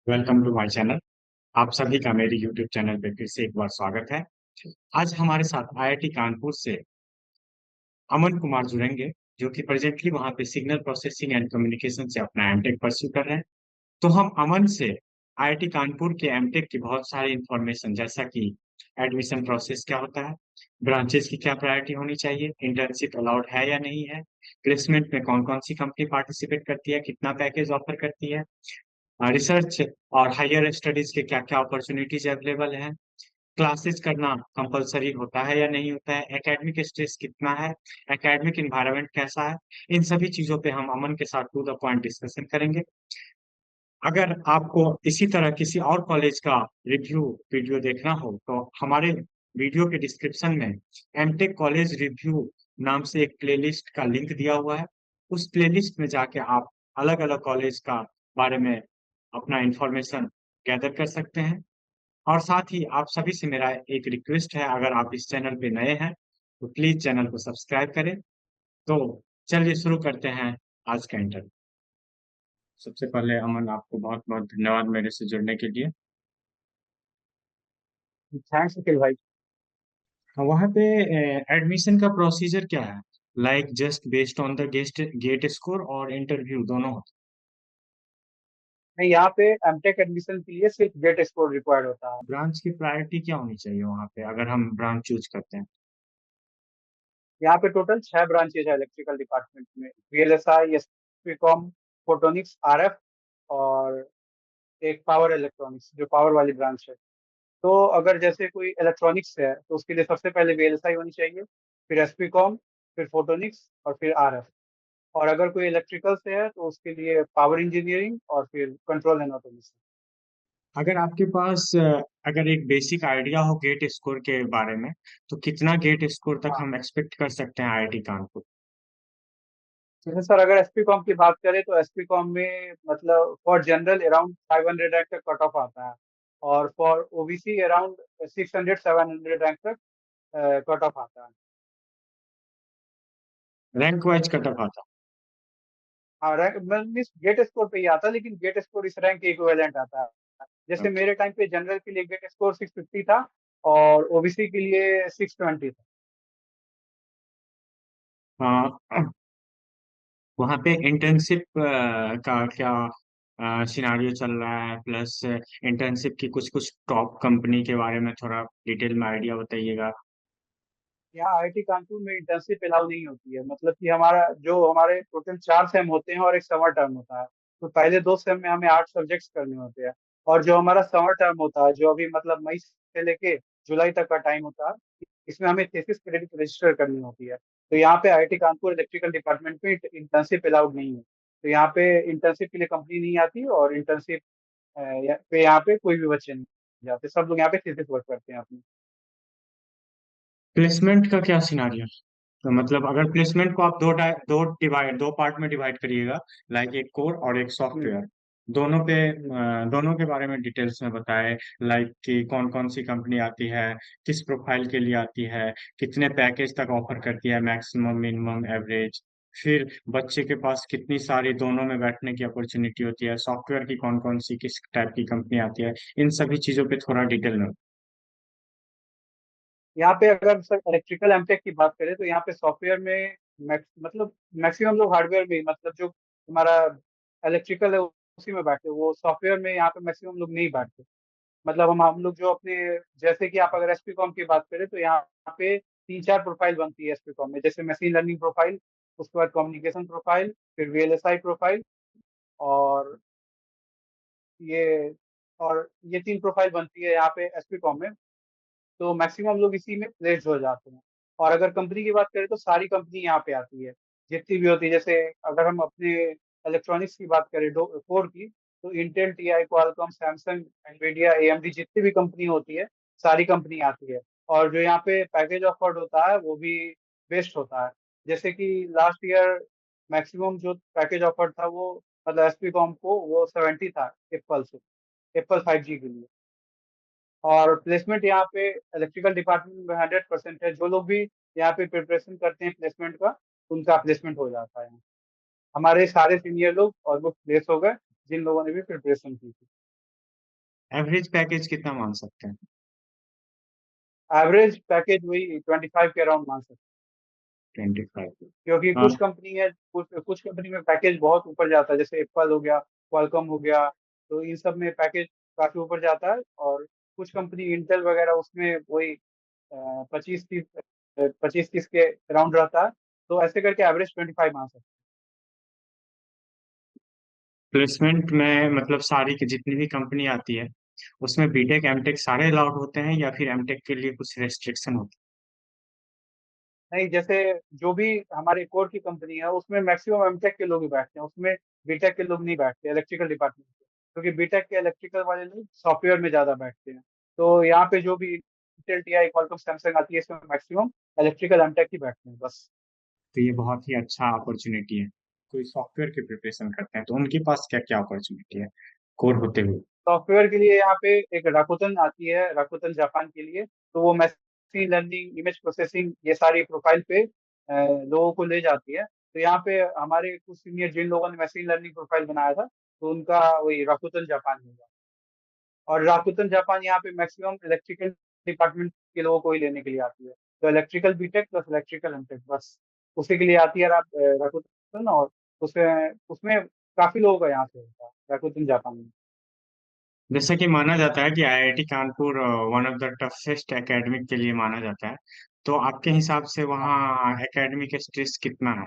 Welcome to my channel. आप सभी का मेरे यूट्यूब चैनल पे फिर से एक बार स्वागत है। आज हमारे साथ आईआईटी कानपुर से अमन कुमार जुड़ेंगे, जो कि प्रेजेंटली वहाँ पे सिग्नल प्रोसेसिंग एंड कम्युनिकेशन से अपना एमटेक परस्यू कर रहे हैं। तो हम अमन से आईआईटी कानपुर के एमटेक की बहुत सारी इंफॉर्मेशन, जैसा कि एडमिशन प्रोसेस क्या होता है, ब्रांचेस की क्या प्रायोरिटी होनी चाहिए, इंटर्नशिप अलाउड है या नहीं है, प्लेसमेंट में कौन कौन सी कंपनी पार्टिसिपेट करती है, कितना पैकेज ऑफर करती है, रिसर्च और हायर स्टडीज के क्या क्या अपॉर्चुनिटीज अवेलेबल हैं, क्लासेस करना कंपलसरी होता है या नहीं होता है, एकेडमिक स्ट्रेस कितना है, एकेडमिक इन्वायरमेंट कैसा है। इन सभी चीजों पे हम अमन के साथ टू द पॉइंट डिस्कशन करेंगे। अगर आपको इसी तरह किसी और कॉलेज का रिव्यू वीडियो देखना हो तो हमारे वीडियो के डिस्क्रिप्शन में एमटेक कॉलेज रिव्यू नाम से एक प्लेलिस्ट का लिंक दिया हुआ है। उस प्लेलिस्ट में जाके आप अलग अलग कॉलेज का बारे में अपना इंफॉर्मेशन गैदर कर सकते हैं। और साथ ही आप सभी से मेरा एक रिक्वेस्ट है, अगर आप इस चैनल पे नए हैं तो प्लीज चैनल को सब्सक्राइब करें। तो चलिए शुरू करते हैं आज का इंटरव्यू। सबसे पहले अमन, आपको बहुत बहुत धन्यवाद मेरे से जुड़ने के लिए। थैंक्स अखिल भाई। वहाँ पे एडमिशन का प्रोसीजर क्या है? Like just based on the guest gate score और इंटरव्यू दोनों होते नहीं, यहाँ पे एमटेक एडमिशन के लिए सिर्फ गेट स्कोर रिक्वायर्ड होता है। हैं? ब्रांच की प्रायोरिटी क्या होनी चाहिए वहाँ पे अगर हम ब्रांच चूज करते हैं? यहाँ पे टोटल 6 ब्रांचेज है इलेक्ट्रिकल डिपार्टमेंट में। वीएलएसआई, एसपीकॉम, फोटोनिक्स, आरएफ और एक पावर इलेक्ट्रॉनिक्स जो पावर वाली ब्रांच है। तो अगर जैसे कोई इलेक्ट्रॉनिक्स है तो उसके लिए सबसे पहले वीएलएसआई होनी चाहिए, फिर एसपीकॉम, फिर फोटोनिक्स और फिर आरएफ। और अगर कोई इलेक्ट्रिकल से है तो उसके लिए पावर इंजीनियरिंग और फिर कंट्रोल एंड ऑटोमेशन। अगर आपके पास अगर एक बेसिक आइडिया हो गेट स्कोर के बारे में, तो कितना गेट स्कोर तक हाँ, हम एक्सपेक्ट कर सकते हैं आईआईटी कानपुर? जैसे सर अगर एसपी कॉम की बात करें तो एसपी कॉम में मतलब फॉर जनरल अराउंड 500 रैंक तक कट ऑफ आता है। और फॉर ओबीसी अराउंड 600 700 रैंक तक कट ऑफ आता है। रैंक वाइज कट ऑफ आता हाँ, रैंक मीन्स गेट स्कोर पे ही आता है, लेकिन गेट स्कोर इस रैंक के इक्विवेलेंट आता है। है? जैसे ओके। मेरे टाइम पे जनरल के लिए गेट स्कोर 650 था और ओबीसी के लिए 620 था। हाँ, वहाँ पे इंटर्नशिप का क्या सिनारियो चल रहा है, प्लस इंटर्नशिप की कुछ कुछ टॉप कंपनी के बारे में थोड़ा डिटेल में आइडिया बताइएगा। यहाँ आईआईटी कानपुर में इंटर्नशिप अलाउ नहीं होती है। मतलब कि हमारे टोटल 4 सेम होते हैं और एक समर टर्म होता है। तो पहले 2 सेम में हमें 8 सब्जेक्ट्स करने होते हैं। और जो हमारा समर टर्म होता है, जो अभी मतलब मई से लेके जुलाई तक का टाइम होता है, इसमें हमें 33 क्रेडिट रजिस्टर करनी होती है। तो यहाँ पे आईआईटी कानपुर इलेक्ट्रिकल डिपार्टमेंट में इंटर्नशिप अलाउड नहीं है। तो यहाँ पे इंटर्नशिप के लिए कंपनी नहीं आती और इंटर्नशिप पे यहाँ पे कोई भी बच्चे नहीं जाते। सब लोग यहाँ पे थीसिस वर्क करते हैं अपनी। प्लेसमेंट का क्या सिनारियो? तो मतलब अगर प्लेसमेंट को आप दो पार्ट में डिवाइड करिएगा, लाइक एक कोर और एक हम्म। सॉफ्टवेयर, दोनों पे दोनों के बारे में डिटेल्स में बताएं। लाइक कि कौन कौन सी कंपनी आती है, किस प्रोफाइल के लिए आती है, कितने पैकेज तक ऑफर करती है, मैक्सिमम मिनिमम एवरेज, फिर बच्चे के पास कितनी सारी दोनों में बैठने की अपॉर्चुनिटी होती है, सॉफ्टवेयर की कौन कौन सी किस टाइप की कंपनी आती है, इन सभी चीजों पे थोड़ा डिटेल में। यहाँ पे अगर सर इलेक्ट्रिकल एमटेक की बात करें तो यहाँ पे सॉफ्टवेयर में मतलब मैक्सिमम लोग हार्डवेयर में ही, मतलब जो हमारा इलेक्ट्रिकल है उसी में बैठते हैं। वो सॉफ्टवेयर में यहाँ पे मैक्सिमम लोग नहीं बैठते। मतलब हम लोग जो अपने, जैसे कि आप अगर एसपी कॉम की बात करें तो यहाँ पे 3 4 प्रोफाइल बनती है एसपी कॉम में। जैसे मशीन लर्निंग प्रोफाइल, उसके बाद कम्युनिकेशन प्रोफाइल, फिर वीएलएसआई प्रोफाइल और ये और ये 3 प्रोफाइल बनती है यहाँ पे एसपी कॉम में। तो मैक्सिमम लोग इसी में प्लेस्ड हो जाते हैं। और अगर कंपनी की बात करें तो सारी कंपनी यहाँ पे आती है, जितनी भी होती है। जैसे अगर हम अपने इलेक्ट्रॉनिक्स की बात करें कोर की, तो Intel, TI, Qualcomm, Samsung, Nvidia, AMD, जितनी भी कंपनी होती है सारी कंपनी आती है। और जो यहाँ पे पैकेज ऑफर्ड होता है वो भी बेस्ट होता है। जैसे कि लास्ट ईयर मैक्सिमम जो पैकेज ऑफर्ड था वो, मतलब एसपी कॉम को वो 70 था एप्पल से, एप्पल 5G के लिए। और प्लेसमेंट यहाँ पे इलेक्ट्रिकल डिपार्टमेंट में 100% है। जो लोग भी यहाँ पे प्रिपरेशन करते हैं प्लेसमेंट का, उनका प्लेसमेंट हो जाता है। हमारे सारे सीनियर लोग ऑलमोस्ट प्लेस हो गए, जिन लोगों ने भी प्रिपरेशन की थी। एवरेज पैकेज कितना मान सकते हैं? एवरेज पैकेज वही 25 के अराउंड मान सकते 25। हैं, क्योंकि हाँ। कुछ कंपनी है, कुछ कंपनी में पैकेज बहुत ऊपर जाता है, जैसे एप्पल हो गया, क्वालकॉम हो गया, तो इन सब में पैकेज काफी ऊपर जाता है। और कुछ कंपनी इंटेल वगैरह उसमें वही 25-30 के अराउंड रहता है। तो ऐसे करके एवरेज 25 मान सकते प्लेसमेंट में मतलब सारी की जितनी भी कंपनी आती है उसमें बीटेक एमटेक सारे अलाउड होते हैं या फिर एमटेक के लिए कुछ रेस्ट्रिक्शन होती हैं। नहीं, जैसे जो भी हमारे कोर की कंपनी है उसमें मैक्सिमम एमटेक के लोग ही बैठते हैं, उसमें बीटेक के लोग नहीं बैठते इलेक्ट्रिकल डिपार्टमेंट के, क्योंकि बीटेक के इलेक्ट्रिकल वाले लोग सॉफ्टवेयर में ज्यादा बैठते हैं। तो यहाँ पे जो भी इंटेल, टीआई, क्वालकॉम, सैमसंग आती है, इसमें मैक्सिमम इलेक्ट्रिकल एमटेक ही बैठते हैं बस। है तो ये बहुत ही अच्छा अपॉर्चुनिटी है। कोई सॉफ्टवेयर की प्रिपरेशन करते हैं तो उनके पास क्या क्या अपॉर्चुनिटी है कोर होते हुए? सॉफ्टवेयर के लिए यहाँ पे एक राकुतन आती है, राकुतन जापान के लिए। तो वो मशीन लर्निंग, इमेज प्रोसेसिंग, ये सारी प्रोफाइल पे लोगों को ले जाती है। तो यहाँ पे हमारे कुछ सीनियर जिन लोगों ने मशीन लर्निंग प्रोफाइल बनाया था, तो उनका वही राकुतन जापान होगा। और राकुतन जापान यहाँ पे मैक्सिमम इलेक्ट्रिकल डिपार्टमेंट के लोगों को ही लेने के लिए आती है। तो electrical BTech plus electrical MTech बस उसी के लिए आती है राकुतन। और उसमें उसमें काफी लोगों का यहाँ से होता है राकुतन जापान में। जैसे कि माना जाता है कि IIT Kanpur one of the toughest academic के लिए माना जाता है, तो आपके हिसाब से हाँ, वहाँ एकेडमिक स्ट्रेस कितना है?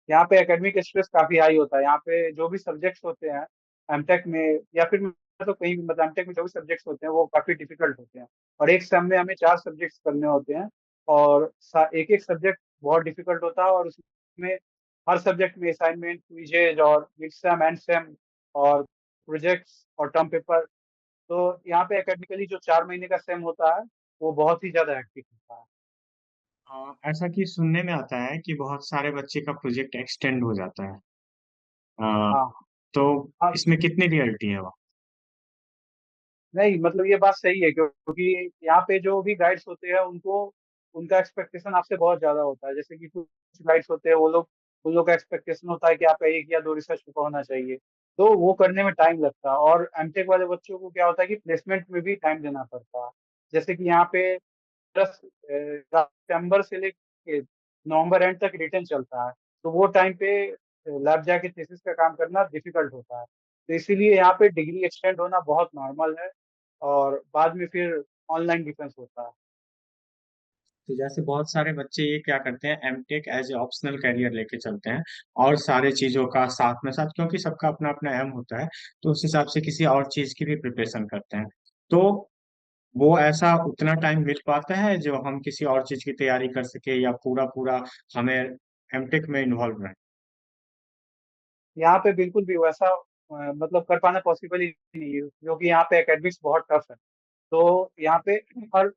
यहाँ पे एकेडमिक स्ट्रेस काफी हाई होता है। यहाँ पे जो भी सब्जेक्ट्स होते हैं एमटेक में, या फिर मैं तो कहीं भी, मतलब एमटेक में जो भी सब्जेक्ट्स होते हैं वो काफी डिफिकल्ट होते हैं। और एक सेम में हमें 4 सब्जेक्ट्स करने होते हैं, और एक एक सब्जेक्ट बहुत डिफिकल्ट होता है। और उसमें हर सब्जेक्ट में असाइनमेंट, क्विजेज और मिड सेम, एंड सेम, और प्रोजेक्ट्स और टर्म पेपर। तो यहाँ पे एकेडमिकली जो 4 महीने का सेम होता है वो बहुत ही ज्यादा हेक्टिक होता है। ऐसा कि सुनने में आता है कि बहुत सारे बच्चे का प्रोजेक्ट एक्सटेंड हो जाता है। अ, हाँ, तो हाँ। इसमें कितनी रियलिटी है वहाँ? नहीं, मतलब ये बात सही है, क्योंकि यहाँ पे जो भी गाइड्स होते हैं उनको, उनका एक्सपेक्टेशन आपसे बहुत ज्यादा होता है। जैसे कि कुछ गाइड्स होते हैं, वो लोग, उन लोग का एक्सपेक्टेशन होता है कि आपका 1 या 2 रिसर्च पेपर होना चाहिए। तो वो करने में टाइम लगता है। और एमटेक वाले बच्चों को क्या होता है कि प्लेसमेंट में भी टाइम देना पड़ता है। जैसे कि यहाँ पे 10 सितंबर से लेके नवंबर एंड तक रिटर्न चलता है। तो वो टाइम पे लैब जाके थीसिस का काम करना डिफिकल्ट होता है। तो इसीलिए यहाँ पे डिग्री एक्सटेंड होना बहुत नॉर्मल है, और बाद में फिर ऑनलाइन डिफेंस होता है। तो जैसे बहुत सारे बच्चे ये क्या करते हैं, MTech as a optional career लेके चलते हैं और सारे चीजों का साथ में साथ, क्योंकि सबका अपना अपना एम होता है, तो उस हिसाब से किसी और चीज की भी प्रिपरेशन करते हैं। तो वो ऐसा उतना टाइम मिल पाता है जो हम किसी और चीज की तैयारी कर सके, या पूरा पूरा हमें एमटेक में इन्वॉल्व रहे? यहाँ पे बिल्कुल भी वैसा मतलब कर पाना पॉसिबल ही नहीं है, क्योंकि यहाँ पे एकेडमिक्स बहुत टफ है। तो यहाँ पे हर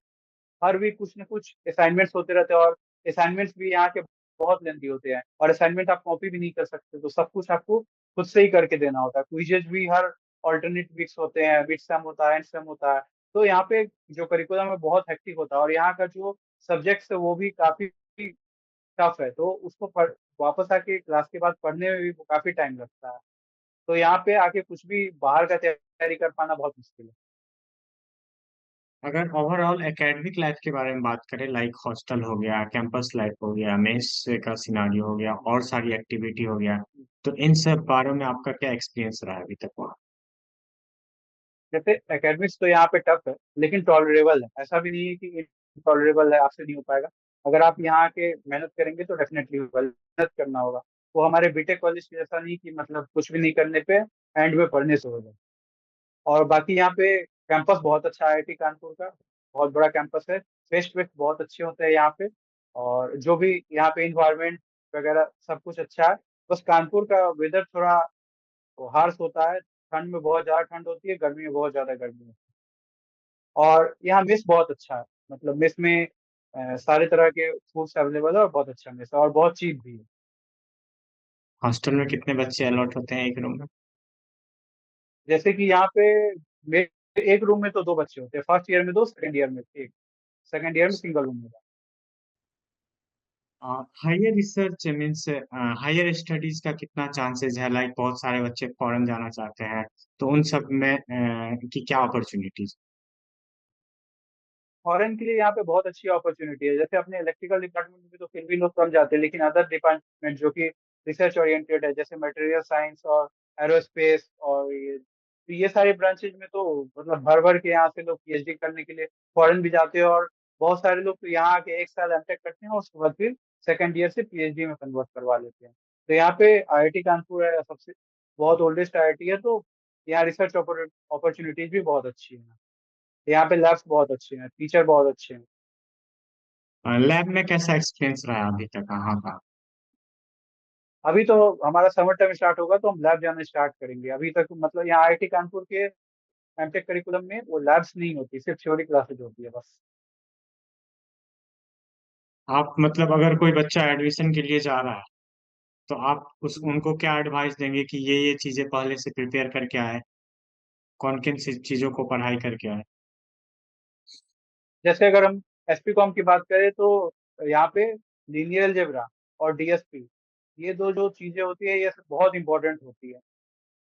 हर वीक कुछ न कुछ असाइनमेंट्स होते रहते हैं, और असाइनमेंट्स भी यहाँ के बहुत लेंथी होते हैं। और असाइनमेंट आप कॉपी भी नहीं कर सकते, तो सब कुछ आपको खुद से ही करके देना होता है। क्विजेज भी हर ऑल्टरनेट वीक्स होते हैं, मिड सेम होता है, एंड सेम होता है। तो यहाँ पे जो करिकुलम है बहुत हेक्टिक होता है, और यहाँ का जो सब्जेक्ट्स है वो भी काफी टफ है। तो उसको वापस आके क्लास के बाद पढ़ने में भी काफी टाइम लगता है। तो यहाँ पे आके कुछ भी बाहर का तैयारी कर पाना बहुत मुश्किल है। अगर ओवरऑल एकेडमिक लाइफ के बारे में बात करें, लाइक हॉस्टल हो गया, कैंपस लाइफ हो गया, मेस का सिनारियो हो गया और सारी एक्टिविटी हो गया, तो इन सब बारे में आपका क्या एक्सपीरियंस रहा है अभी तक वहाँ? जैसे एकेडमिक्स तो यहाँ पे टफ है, लेकिन टॉलरेबल है। ऐसा भी नहीं है कि टॉलरेबल है, आपसे नहीं हो पाएगा। अगर आप यहाँ के मेहनत करेंगे तो डेफिनेटली मेहनत करना होगा। वो हमारे बीटेक कॉलेज के जैसा नहीं कि मतलब कुछ भी नहीं करने पे एंड में पढ़ने से हो जाए। और बाकी यहाँ पे कैंपस बहुत अच्छा है, आईआईटी कानपुर का बहुत बड़ा कैंपस है। फेस्ट वेस्ट बहुत अच्छे होते हैं यहाँ पे। और जो भी यहाँ पे इन्वायरमेंट वगैरह सब कुछ अच्छा है। बस कानपुर का वेदर थोड़ा हार्श होता है। ठंड में बहुत ज्यादा ठंड होती है, गर्मी में बहुत ज्यादा गर्मी होती है। और यहाँ मेस बहुत अच्छा है, मतलब मेस में सारे तरह के फूड्स अवेलेबल है, और बहुत अच्छा मेस है, और बहुत चीप भी है। हॉस्टल में कितने बच्चे अलॉट होते हैं एक रूम में? जैसे कि यहाँ पे एक रूम में तो 2 बच्चे होते हैं। फर्स्ट ईयर में 2, सेकंड ईयर में 1। सेकंड ईयर में सिंगल रूम होगा। Higher research means higher studies का कितना चांसेस है, लाइक बहुत सारे बच्चे फॉरेन जाना चाहते हैं, तो उन सब में की क्या अपॉर्चुनिटीज? फॉरेन के लिए यहाँ पे बहुत अच्छी अपॉर्चुनिटी है। जैसे अपने इलेक्ट्रिकल डिपार्टमेंट में तो फिर भी लोग कम जाते हैं, लेकिन अदर डिपार्टमेंट जो कि रिसर्च ओरिएंटेड है, जैसे मटेरियल साइंस और एरोस्पेस और ये सारे ब्रांचेज में तो मतलब भर भर के यहाँ से लोग पीएचडी करने के लिए फॉरेन भी जाते हैं। और बहुत सारे लोग तो यहाँ आके एक साल एमटेक करते हैं और उसके बाद फिर सेकेंड ईयर से पीएचडी में कन्वर्ट करवा लेते हैं। तो यहाँ पे आईआईटी कानपुर है, सबसे बहुत ओल्डेस्ट आईआईटी है, तो यहाँ रिसर्च अपॉर्चुनिटीज भी बहुत अच्छी है। यहाँ पे लैब्स बहुत अच्छे हैं, टीचर बहुत अच्छे हैं। लैब में कैसा एक्सपीरियंस रहा अभी तक कहाँ का? अभी तो हमारा समर टर्म स्टार्ट होगा तो हम लैब जाना स्टार्ट करेंगे। अभी तक मतलब यहाँ आईआईटी कानपुर के एमटेक करिकुलम में वो लैब्स नहीं होती, सिर्फ थ्योरी क्लासेज होती है बस। आप मतलब अगर कोई बच्चा एडमिशन के लिए जा रहा है, तो आप उस हम्म। उनको क्या एडवाइस देंगे कि ये चीजें पहले से प्रिपेयर करके आए, कौन किन सी चीजों को पढ़ाई करके आए? जैसे अगर हम एसपी कॉम की बात करें तो यहाँ पे लीनियर अलजेब्रा और डीएसपी, ये दो जो चीजें होती है ये सब बहुत इंपॉर्टेंट होती है।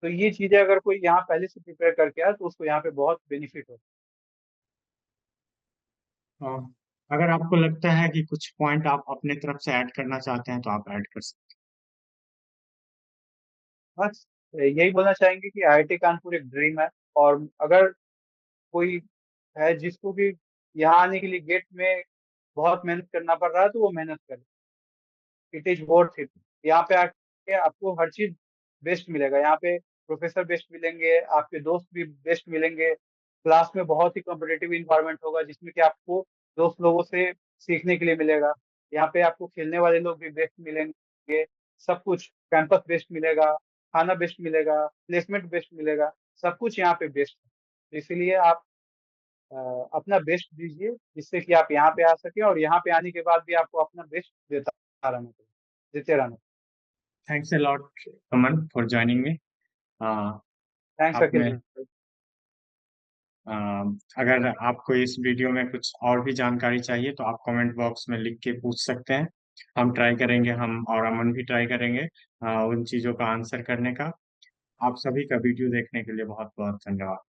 तो ये चीजें अगर कोई यहाँ पहले से प्रिपेयर करके आए तो उसको यहाँ पे बहुत बेनिफिट होता और अगर आपको लगता है कि कुछ पॉइंट आप अपने तरफ से ऐड करना चाहते हैं, तो आप ऐड कर सकते है। बस यही बोलना चाहेंगे कि आईआईटी कानपुर एक ड्रीम है। और अगर कोई है जिसको भी यहाँ आने के लिए गेट में बहुत मेहनत करना पड़ रहा है तो वो मेहनत करे। It is worth it. यहाँ पे आके आपको हर चीज बेस्ट मिलेगा। यहाँ पे प्रोफेसर बेस्ट मिलेंगे, आपके दोस्त भी बेस्ट मिलेंगे। क्लास में बहुत ही कॉम्पिटेटिव इन्वायरमेंट होगा जिसमें कि आपको दोस्त लोगों से सीखने के लिए मिलेगा। यहाँ पे आपको खेलने वाले लोग भी बेस्ट मिलेंगे। सब कुछ कैंपस बेस्ट मिलेगा, खाना बेस्ट मिलेगा, प्लेसमेंट बेस्ट मिलेगा। सब कुछ यहाँ पे बेस्ट है। तो इसीलिए आप अ, अपना बेस्ट दीजिए जिससे कि आप यहाँ पे आ सके, और यहाँ पे आने के बाद भी आपको अपना बेस्ट देता रहना चाहिए, देते रहना। हैं। Thanks a lot Aman for joining me. Thanks आप अखिल में भाई। अ, अगर आपको इस वीडियो में कुछ और भी जानकारी चाहिए, तो आप कमेंट बॉक्स में लिख के पूछ सकते हैं। हम ट्राई करेंगे, हम और अमन भी ट्राई करेंगे उन चीज़ों का आंसर करने का। आप सभी का वीडियो देखने के लिए बहुत बहुत धन्यवाद।